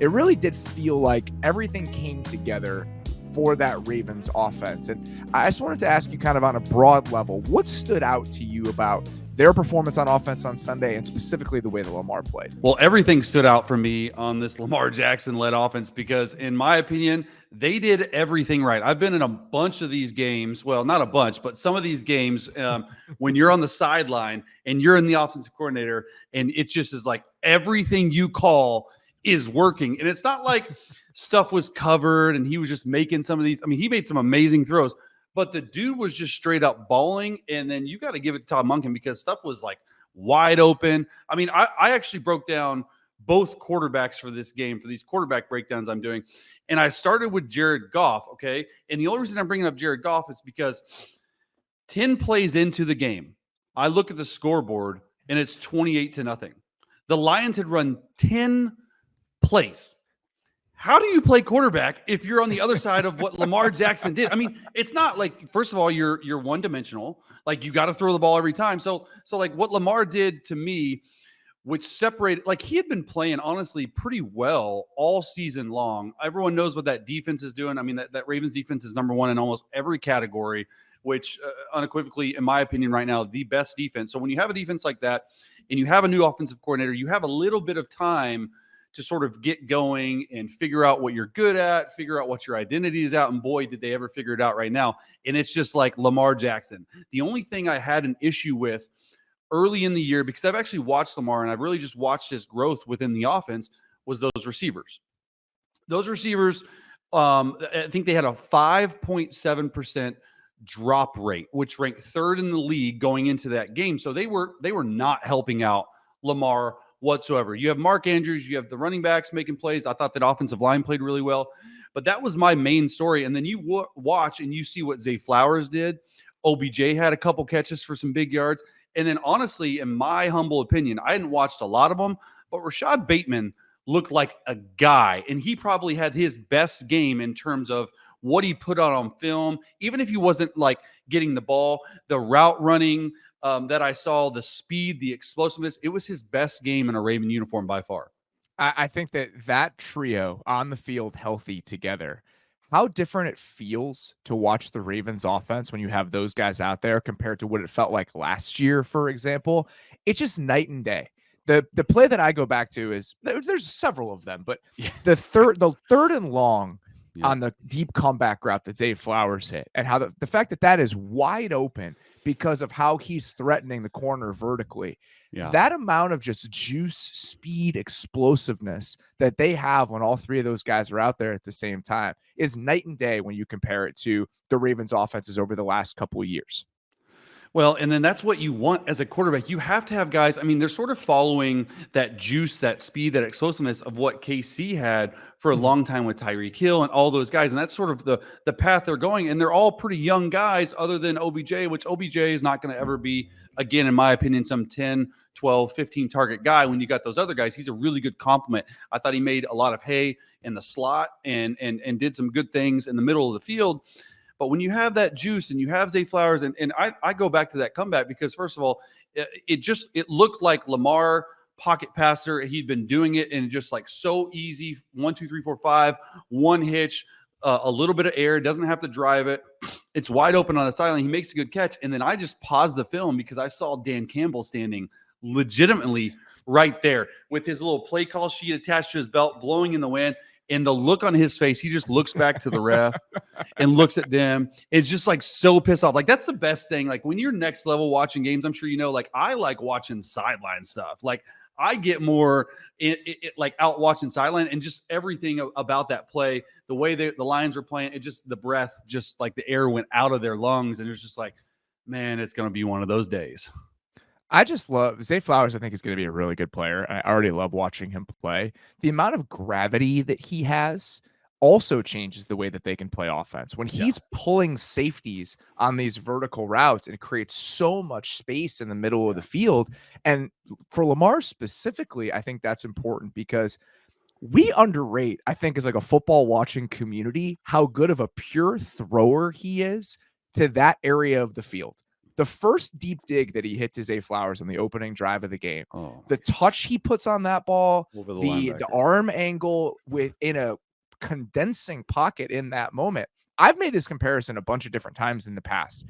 it really did feel like everything came together for that Ravens offense. And I just wanted to ask you kind of on a broad level, what stood out to you about their performance on offense on Sunday and specifically the way that Lamar played? Well, everything stood out for me on this Lamar Jackson-led offense because, in my opinion, they did everything right. I've been in a bunch of these games. Well, not a bunch, but some of these games when you're on the sideline and you're in the offensive coordinator and it just is like everything you call is working. And it's not like stuff was covered and he was just making some of these. I mean, he made some amazing throws, but the dude was just straight up balling. And then you got to give it to Todd Monken because stuff was like wide open. I mean, I actually broke down both quarterbacks for this game, for these quarterback breakdowns I'm doing. And I started with Jared Goff, okay? And the only reason I'm bringing up Jared Goff is because 10 plays into the game, I look at the scoreboard and it's 28-0. The Lions had run 10 plays. How do you play quarterback if you're on the other side of what Lamar Jackson did? I mean, it's not like, first of all, you're one-dimensional. Like, you got to throw the ball every time. So like what Lamar did to me, which separated, like he had been playing honestly pretty well all season long. Everyone knows what that defense is doing. I mean, that Ravens defense is number one in almost every category, which unequivocally, in my opinion right now, the best defense. So when you have a defense like that and you have a new offensive coordinator, you have a little bit of time to sort of get going and figure out what you're good at, figure out what your identity is out. And boy, did they ever figure it out right now. And it's just like Lamar Jackson. The only thing I had an issue with early in the year, because I've actually watched Lamar and I've really just watched his growth within the offense, was those receivers. Those receivers, I think they had a 5.7% drop rate, which ranked third in the league going into that game. So they were not helping out Lamar whatsoever. You have Mark Andrews, you have the running backs making plays. I thought that offensive line played really well, but that was my main story. And then you watch and you see what Zay Flowers did. OBJ had a couple catches for some big yards. And then honestly, in my humble opinion, I hadn't watched a lot of them, but Rashad Bateman looked like a guy. And he probably had his best game in terms of what he put out on film. Even if he wasn't like getting the ball, the route running that I saw, the speed, the explosiveness, it was his best game in a Raven uniform by far. I think that trio on the field healthy together, how different it feels to watch the Ravens offense when you have those guys out there compared to what it felt like last year, for example. It's just night and day. The play that I go back to is there's several of them, but the third and long on the deep comeback route that Zay Flowers hit, and how the fact that is wide open because of how he's threatening the corner vertically. Yeah. That amount of just juice, speed, explosiveness that they have when all three of those guys are out there at the same time is night and day when you compare it to the Ravens offenses over the last couple of years. Well, and then that's what you want as a quarterback. You have to have guys. I mean, they're sort of following that juice, that speed, that explosiveness of what KC had for a long time with Tyreek Hill and all those guys. And that's sort of the path they're going. And they're all pretty young guys other than OBJ, which OBJ is not going to ever be, again, in my opinion, some 10, 12, 15 target guy. When you got those other guys, he's a really good complement. I thought he made a lot of hay in the slot and did some good things in the middle of the field. But when you have that juice and you have Zay Flowers, and I go back to that comeback because, first of all, it looked like Lamar pocket passer. He'd been doing it and just like so easy. 1, 2, 3, 4, 5, one hitch, a little bit of air, doesn't have to drive it. It's wide open on the sideline. He makes a good catch. And then I just paused the film because I saw Dan Campbell standing legitimately right there with his little play call sheet attached to his belt, blowing in the wind. And the look on his face, he just looks back to the ref and looks at them. It's just like so pissed off. Like, that's the best thing. Like, when you're next level watching games, I'm sure you know, like, I like watching sideline stuff. Like, I get more like out watching sideline and just everything about that play, the way the Lions were playing, it just, the breath, just like the air went out of their lungs. And it was just like, man, it's going to be one of those days. I just love Zay Flowers. I think is going to be a really good player. I already love watching him play. The amount of gravity that he has also changes the way that they can play offense. When he's pulling safeties on these vertical routes, it creates so much space in the middle of the field. And for Lamar specifically, I think that's important because we underrate, I think, as like a football watching community, how good of a pure thrower he is to that area of the field. The first deep dig that he hit to Zay Flowers on the opening drive of the game, Oh, the touch he puts on that ball, over the the linebacker. arm angle within a condensing pocket in that moment. I've made this comparison a bunch of different times in the past,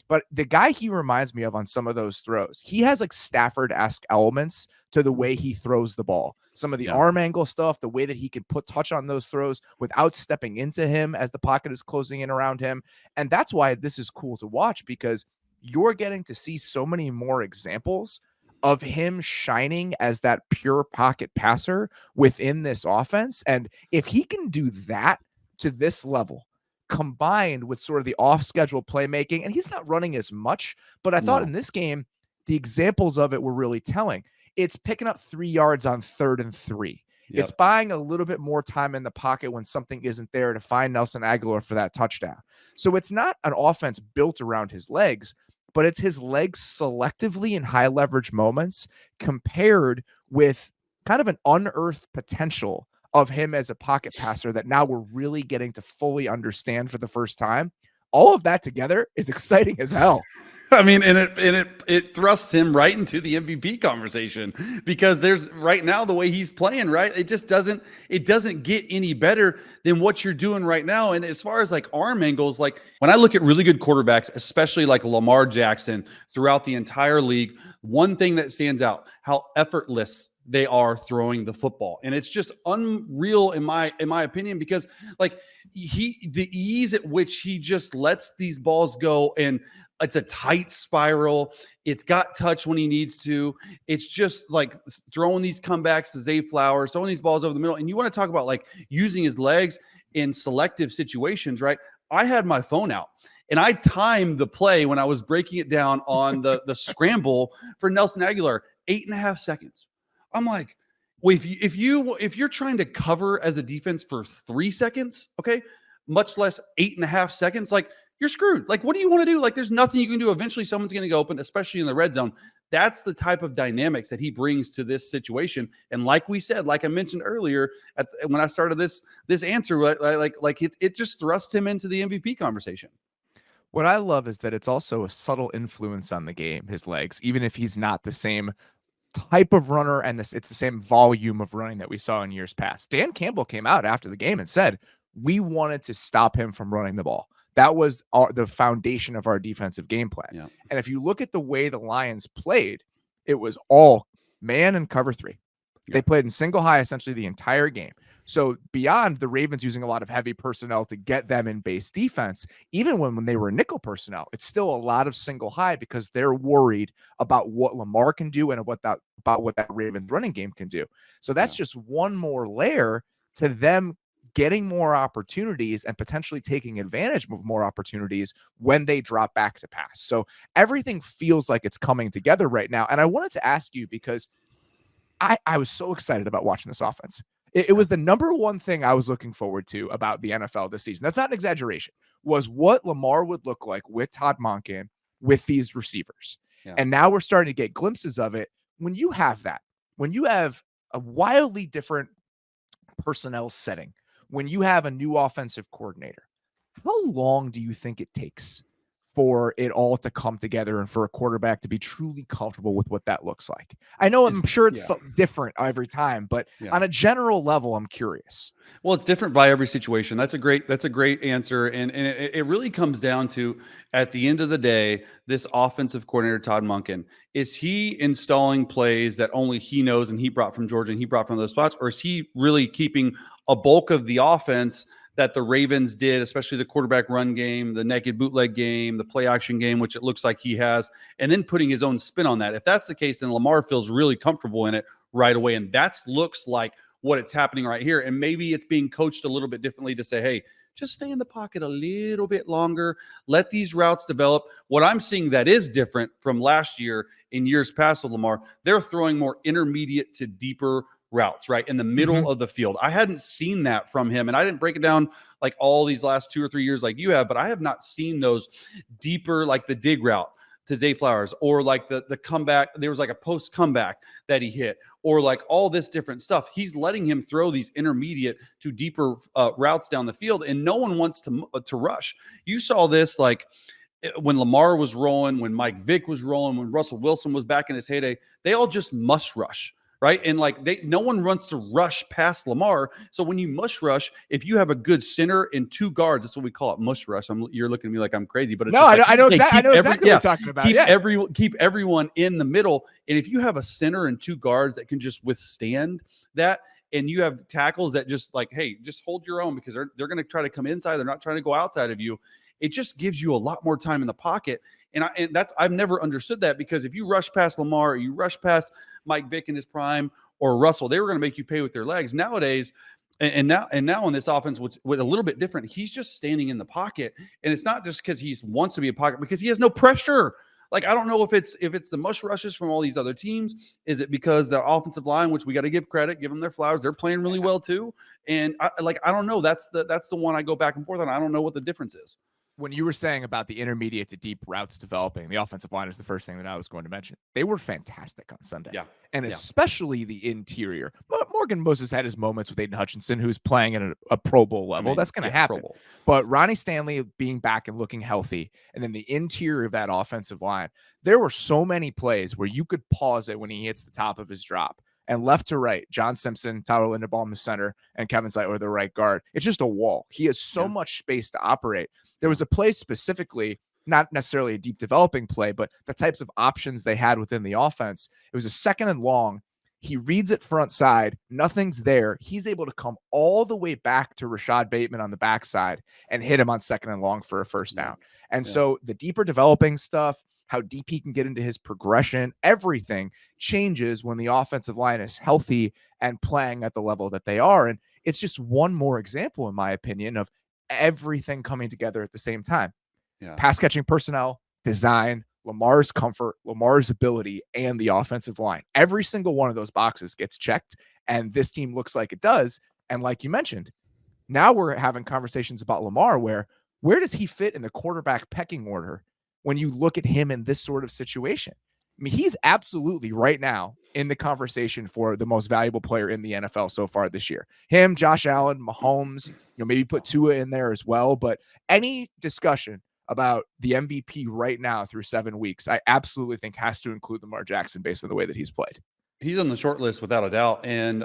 but the guy he reminds me of on some of those throws, he has like Stafford-esque elements to the way he throws the ball. Some of the Yeah. arm angle stuff, the way that he can put touch on those throws without stepping into him as the pocket is closing in around him. And that's why this is cool to watch, because you're getting to see so many more examples of him shining as that pure pocket passer within this offense. And if he can do that to this level, combined with sort of the off schedule playmaking, and he's not running as much, but I thought No. in this game, the examples of it were really telling. It's picking up 3 yards on 3rd and 3. It's Yep. buying a little bit more time in the pocket when something isn't there to find Nelson Aguilar for that touchdown. So it's not an offense built around his legs, but it's his legs selectively in high leverage moments compared with kind of an unearthed potential of him as a pocket passer that now we're really getting to fully understand for the first time. All of that together is exciting as hell. I mean, and it thrusts him right into the MVP conversation, because there's right now the way he's playing, right? It doesn't get any better than what you're doing right now. And as far as like arm angles, like when I look at really good quarterbacks, especially like Lamar Jackson throughout the entire league, one thing that stands out, how effortless they are throwing the football. And it's just unreal in my opinion, because like the ease at which he just lets these balls go, and it's a tight spiral. It's got touch when he needs to. It's just like throwing these comebacks to Zay Flowers, throwing these balls over the middle. And you want to talk about like using his legs in selective situations, right? I had my phone out and I timed the play when I was breaking it down on the scramble for Nelson Aguilar, 8.5 seconds. I'm like, well, if you're trying to cover as a defense for 3 seconds, okay, much less 8.5 seconds, like you're screwed. Like, what do you want to do? Like, there's nothing you can do. Eventually, someone's going to go open, especially in the red zone. That's the type of dynamics that he brings to this situation. And like we said, like I mentioned earlier, when I started this answer, it just thrust him into the MVP conversation. What I love is that it's also a subtle influence on the game, his legs, even if he's not the same type of runner and it's the same volume of running that we saw in years past. Dan Campbell came out after the game and said, we wanted to stop him from running the ball. That was the foundation of our defensive game plan. Yeah. And if you look at the way the Lions played, it was all man and cover 3. They played in single high essentially the entire game. So beyond the Ravens using a lot of heavy personnel to get them in base defense, even when they were nickel personnel, it's still a lot of single high because they're worried about what Lamar can do and about what that Ravens running game can do. So that's just one more layer to them getting more opportunities and potentially taking advantage of more opportunities when they drop back to pass. So everything feels like it's coming together right now. And I wanted to ask you, because I was so excited about watching this offense. It was the number one thing I was looking forward to about the NFL this season. That's not an exaggeration, was what Lamar would look like with Todd Monken with these receivers. Yeah. And now we're starting to get glimpses of it. When you have that, when you have a wildly different personnel setting, when you have a new offensive coordinator, how long do you think it takes for it all to come together and for a quarterback to be truly comfortable with what that looks like? I know I'm sure it's different every time, but on a general level, I'm curious. Well, it's different by every situation. That's a great answer. And it really comes down to, at the end of the day, this offensive coordinator, Todd Monken, is he installing plays that only he knows and he brought from Georgia and he brought from those spots? Or is he really keeping a bulk of the offense that the Ravens did, especially the quarterback run game, the naked bootleg game, the play action game, which it looks like he has, and then putting his own spin on that? If that's the case, then Lamar feels really comfortable in it right away. And that looks like what it's happening right here. And maybe it's being coached a little bit differently to say, hey, just stay in the pocket a little bit longer. Let these routes develop. What I'm seeing that is different from last year in years past with Lamar, they're throwing more intermediate to deeper routes, right? In the middle of the field. I hadn't seen that from him. And I didn't break it down like all these last 2 or 3 years like you have, but I have not seen those deeper, like the dig route to Zay Flowers, or like the comeback. There was like a post comeback that he hit, or like all this different stuff. He's letting him throw these intermediate to deeper routes down the field, and no one wants to rush. You saw this like when Lamar was rolling, when Mike Vick was rolling, when Russell Wilson was back in his heyday, they all just must rush, right? And like no one wants to rush past Lamar. So when you must rush, if you have a good center and two guards, that's what we call it, must rush. You're looking at me like I'm crazy, but it's No, just like, I know hey, exactly. I know exactly what you're talking about. Yeah. keep everyone in the middle. And if you have a center and two guards that can just withstand that, and you have tackles that just like, hey, just hold your own, because they're going to try to come inside. They're not trying to go outside of you. It just gives you a lot more time in the pocket. And I've never understood that, because if you rush past Lamar, or you rush past Mike Vick in his prime, or Russell, they were going to make you pay with their legs. Nowadays, and now on this offense, with a little bit different, he's just standing in the pocket, and it's not just because he wants to be a pocket, because he has no pressure. Like, I don't know if it's the mush rushes from all these other teams. Is it because the offensive line, which we got to give credit, give them their flowers, they're playing really well too. And I don't know. That's the one I go back and forth on. I don't know what the difference is. When you were saying about the intermediate to deep routes developing, the offensive line is the first thing that I was going to mention. They were fantastic on Sunday. Yeah. And especially the interior. Morgan Moses had his moments with Aiden Hutchinson, who's playing at a Pro Bowl level. That's going to happen. But Ronnie Stanley being back and looking healthy, and then the interior of that offensive line, there were so many plays where you could pause it when he hits the top of his drop. And left to right, John Simpson, Tyler Linderbaum, the center, and Kevin Zeitler, the right guard. It's just a wall. He has so much space to operate. There was a play specifically, not necessarily a deep developing play, but the types of options they had within the offense. It was a 2nd and long. He reads it front side. Nothing's there. He's able to come all the way back to Rashad Bateman on the backside and hit him on 2nd and long for a first down. And so the deeper developing stuff, how deep he can get into his progression, everything changes when the offensive line is healthy and playing at the level that they are. And it's just one more example, in my opinion, of everything coming together at the same time. Pass catching personnel, design, Lamar's comfort, Lamar's ability, and the offensive line. Every single one of those boxes gets checked, and this team looks like it does. And like you mentioned, now we're having conversations about Lamar, where does he fit in the quarterback pecking order when you look at him in this sort of situation? I mean, he's absolutely right now in the conversation for the most valuable player in the NFL so far this year. Him, Josh Allen, Mahomes, maybe put Tua in there as well. But any discussion about the MVP right now through 7 weeks, I absolutely think has to include Lamar Jackson based on the way that he's played. He's on the short list without a doubt. And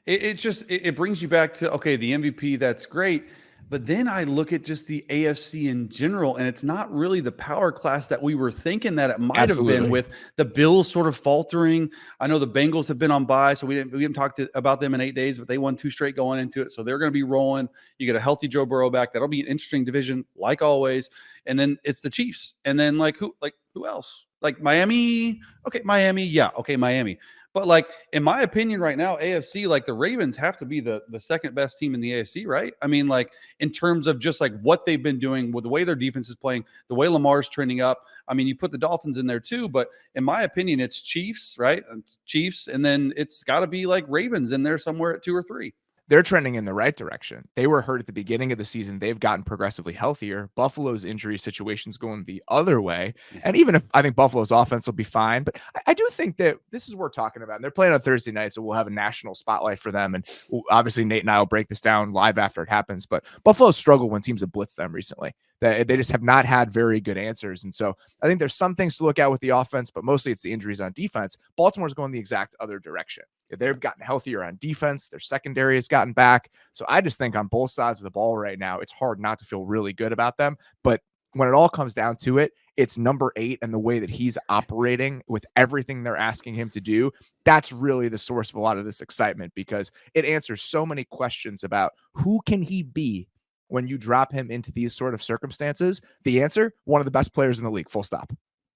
it brings you back to, okay, the MVP, that's great. But then I look at just the AFC in general, and it's not really the power class that we were thinking that it might have been, with the Bills sort of faltering. I know the Bengals have been on bye, so we didn't talk about them in 8 days, but they won 2 straight going into it. So they're going to be rolling. You get a healthy Joe Burrow back. That'll be an interesting division, like always. And then it's the Chiefs. And then who else? Like Miami. Okay, Miami. Yeah. Okay, Miami. But like, in my opinion right now, AFC, like the Ravens have to be the second best team in the AFC, right? I mean, like in terms of just like what they've been doing with the way their defense is playing, the way Lamar's trending up. I mean, you put the Dolphins in there too, but in my opinion, it's Chiefs, right? Chiefs. And then it's got to be like Ravens in there somewhere at 2 or 3. They're trending in the right direction. They were hurt at the beginning of the season. They've gotten progressively healthier. Buffalo's injury situation's going the other way. And even if I think Buffalo's offense will be fine, but I do think that this is worth talking about. And they're playing on Thursday night, so we'll have a national spotlight for them. And obviously Nate and I will break this down live after it happens. But Buffalo's struggled when teams have blitzed them recently. They just have not had very good answers. And so I think there's some things to look at with the offense, but mostly it's the injuries on defense. Baltimore's going the exact other direction. They've gotten healthier on defense. Their secondary has gotten back. So I just think on both sides of the ball right now, it's hard not to feel really good about them. But when it all comes down to it, it's number 8 and the way that he's operating with everything they're asking him to do. That's really the source of a lot of this excitement, because it answers so many questions about who can he be when you drop him into these sort of circumstances. The answer, one of the best players in the league, full stop.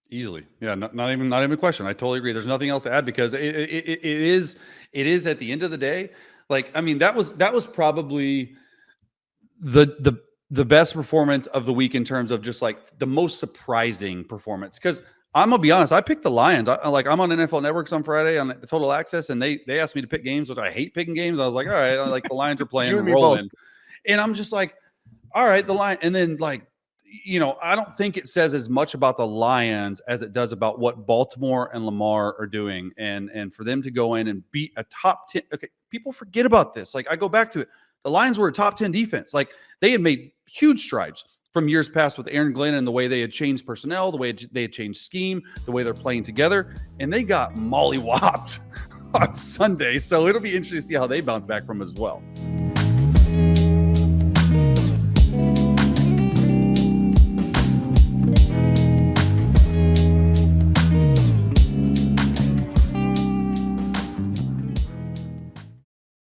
Easily. Yeah. Not even a question. I totally agree. There's nothing else to add, because it is at the end of the day. Like, I mean, that was probably the best performance of the week in terms of just like the most surprising performance. Cause I'm gonna be honest, I picked the Lions. I'm on NFL Networks on Friday on Total Access, and they asked me to pick games, which I hate picking games. I was like, all right, like the Lions are playing and rolling. And I'm just like, all right, the Lions. And then I don't think it says as much about the Lions as it does about what Baltimore and Lamar are doing. And for them to go in and beat a top 10. Okay, people forget about this. Like, I go back to it. The Lions were a top 10 defense. Like, they had made huge strides. from years past with Aaron Glenn and the way they had changed personnel, the way they had changed scheme, the way they're playing together, and they got mollywopped on Sunday. So it'll be interesting to see how they bounce back from it as well.